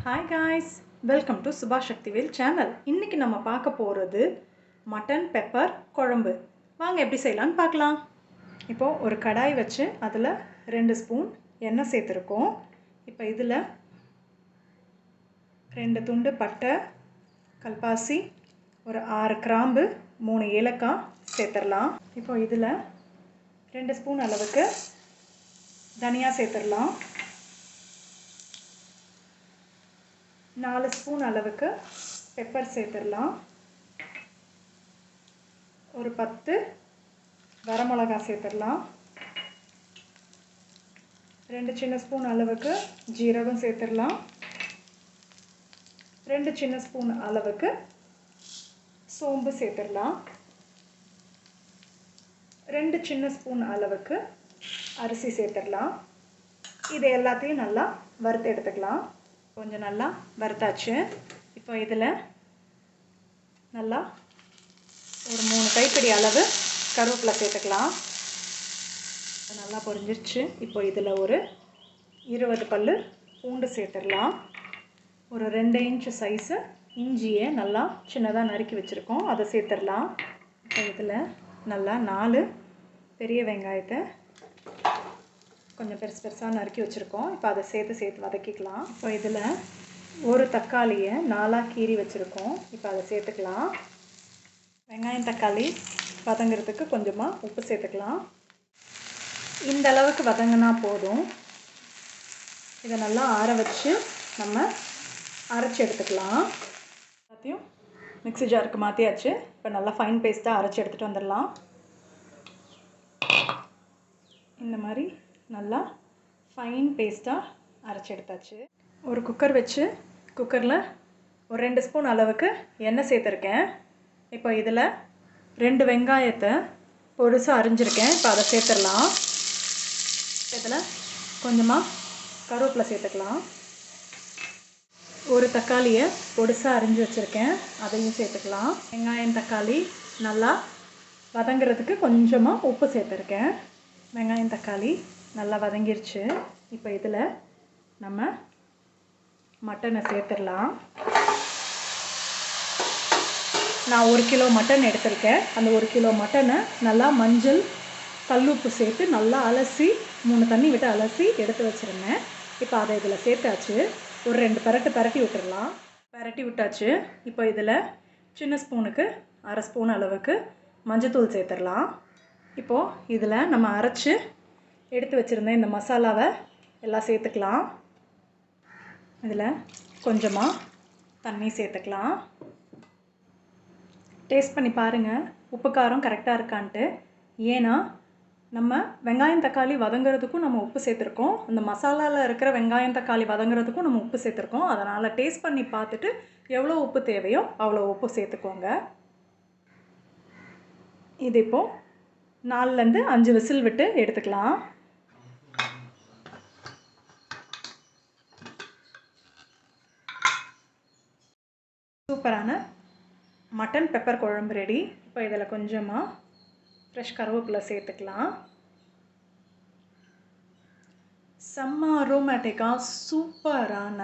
Hi guys, welcome to Subha Sakthivel channel. இன்றைக்கி நம்ம பார்க்க போகிறது மட்டன் பெப்பர் குழம்பு. வாங்க எப்படி செய்யலான்னு பார்க்கலாம். இப்போது ஒரு கடாய் வச்சு அதில் 2 ஸ்பூன் எண்ணெய் சேர்த்துருக்கோம். இப்போ இதில் 2 துண்டு பட்டை, கல்பாசி, ஒரு 6 கிராம்பு, 3 ஏலக்காய் சேர்த்துடலாம். இப்போ இதில் 2 ஸ்பூன் அளவுக்கு தனியா சேர்த்துடலாம். 4 ஸ்பூன் அளவுக்கு பெப்பர் சேர்த்துடலாம். ஒரு 10 வரமிளகா சேர்த்துடலாம். 2 சின்ன ஸ்பூன் அளவுக்கு ஜீரகம் சேர்த்துடலாம். 2 சின்ன ஸ்பூன் அளவுக்கு சோம்பு சேர்த்துடலாம். 2 சின்ன ஸ்பூன் அளவுக்கு அரிசி சேர்த்துடலாம். இது எல்லாத்தையும் நல்லா வறுத்து எடுத்துக்கலாம். கொஞ்சம் நல்லா வறுத்தாச்சு. இப்போ இதில் நல்லா ஒரு 3 கைப்பிடி அளவு கருவேப்பிலை சேர்த்துக்கலாம். நல்லா பொரிஞ்சிருச்சு. இப்போ இதில் ஒரு 20 பல்லு பூண்டு சேர்த்துடலாம். ஒரு 2 இன்ச்சு சைஸு இஞ்சியை நல்லா சின்னதாக நறுக்கி வச்சுருக்கோம், அதை சேர்த்துடலாம். இப்போ இதில் நல்லா 4 பெரிய வெங்காயத்தை கொஞ்சம் பெருசாக நறுக்கி வச்சுருக்கோம். இப்போ அதை சேர்த்து வதக்கிக்கலாம். இப்போ இதில் ஒரு தக்காளியை 4ஆக கீறி வச்சுருக்கோம். இப்போ அதை சேர்த்துக்கலாம். வெங்காயம் தக்காளி வதங்கிறதுக்கு கொஞ்சமாக உப்பு சேர்த்துக்கலாம். இந்த அளவுக்கு வதங்கினா போதும். இதை நல்லா ஆற வச்சு நம்ம அரைச்சி எடுத்துக்கலாம். எல்லாத்தையும் மிக்ஸி ஜாருக்கு மாற்றியாச்சு. இப்போ நல்லா ஃபைன் பேஸ்ட்டாக அரைச்சி எடுத்துகிட்டு வந்துடலாம். இந்த மாதிரி நல்லா ஃபைன் பேஸ்ட்டாக அரைச்சி எடுத்தாச்சு. ஒரு குக்கர் வச்சு குக்கரில் ஒரு 2 ஸ்பூன் அளவுக்கு எண்ணெய் சேர்த்துருக்கேன். இப்போ இதில் 2 வெங்காயத்தை பொடிசாக அரிஞ்சிருக்கேன். இப்போ அதை சேர்த்துடலாம். இதில் கொஞ்சமாக கருவேப்பிலை சேர்த்துக்கலாம். ஒரு தக்காளியை பொடிசாக அரிஞ்சு வச்சுருக்கேன், அதையும் சேர்த்துக்கலாம். வெங்காயம் தக்காளி நல்லா வதங்கிறதுக்கு கொஞ்சமாக உப்பு சேர்த்துருக்கேன். வெங்காயம் தக்காளி நல்லா வதங்கிருச்சு. இப்போ இதில் நம்ம மட்டனை சேர்த்துடலாம். நான் 1 கிலோ மட்டன் எடுத்திருக்கேன். அந்த 1 கிலோ மட்டனை நல்லா மஞ்சள், கல்லுப்பு சேர்த்து நல்லா அலசி 3 தண்ணி விட்டு அலசி எடுத்து வச்சுருந்தேன். இப்போ அதை இதில் சேர்த்தாச்சு. ஒரு 2 பரட்டி விட்டுடலாம். பரட்டி விட்டாச்சு. இப்போ இதில் சின்ன ஸ்பூனுக்கு 1/2 ஸ்பூன் அளவுக்கு மஞ்சத்தூள் சேர்த்துடலாம். இப்போது இதில் நம்ம அரைச்சி எடுத்து வச்சுருந்தேன் இந்த மசாலாவை எல்லாம் சேர்த்துக்கலாம். இதில் கொஞ்சமாக தண்ணி சேர்த்துக்கலாம். டேஸ்ட் பண்ணி பாருங்கள், உப்பு காரம் கரெக்டாக இருக்கான்ட்டு. ஏன்னா நம்ம வெங்காயம் தக்காளி வதங்கிறதுக்கும் நம்ம உப்பு சேர்த்துருக்கோம், அந்த மசாலாவில் இருக்கிற வெங்காயம் தக்காளி வதங்கிறதுக்கும் நம்ம உப்பு சேர்த்துருக்கோம். அதனால் டேஸ்ட் பண்ணி பார்த்துட்டு எவ்வளோ உப்பு தேவையோ அவ்வளோ உப்பு சேர்த்துக்கோங்க. இது இப்போது 4லேருந்து 5 விசில் விட்டு எடுத்துக்கலாம். சூப்பரான மட்டன் பெப்பர் குழம்பு ரெடி. இப்போ இதில் கொஞ்சமாக ஃப்ரெஷ் கருவேப்பிலை சேர்த்துக்கலாம். செம்ம அரோமேட்டிக்காக சூப்பரான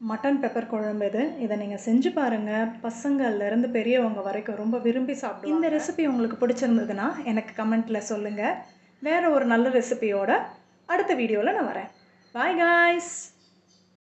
மட்டன் பெப்பர் குழம்பு இது. இதை நீங்கள் செஞ்சு பாருங்கள். பசங்கள்லேருந்து பெரியவங்க வரைக்கும் ரொம்ப விரும்பி சாப்பிடுவாங்க. இந்த ரெசிபி உங்களுக்கு பிடிச்சிருந்ததுன்னா எனக்கு கமெண்ட்டில் சொல்லுங்கள். வேறு ஒரு நல்ல ரெசிபியோட அடுத்த வீடியோவில் நான் வரேன். Bye guys.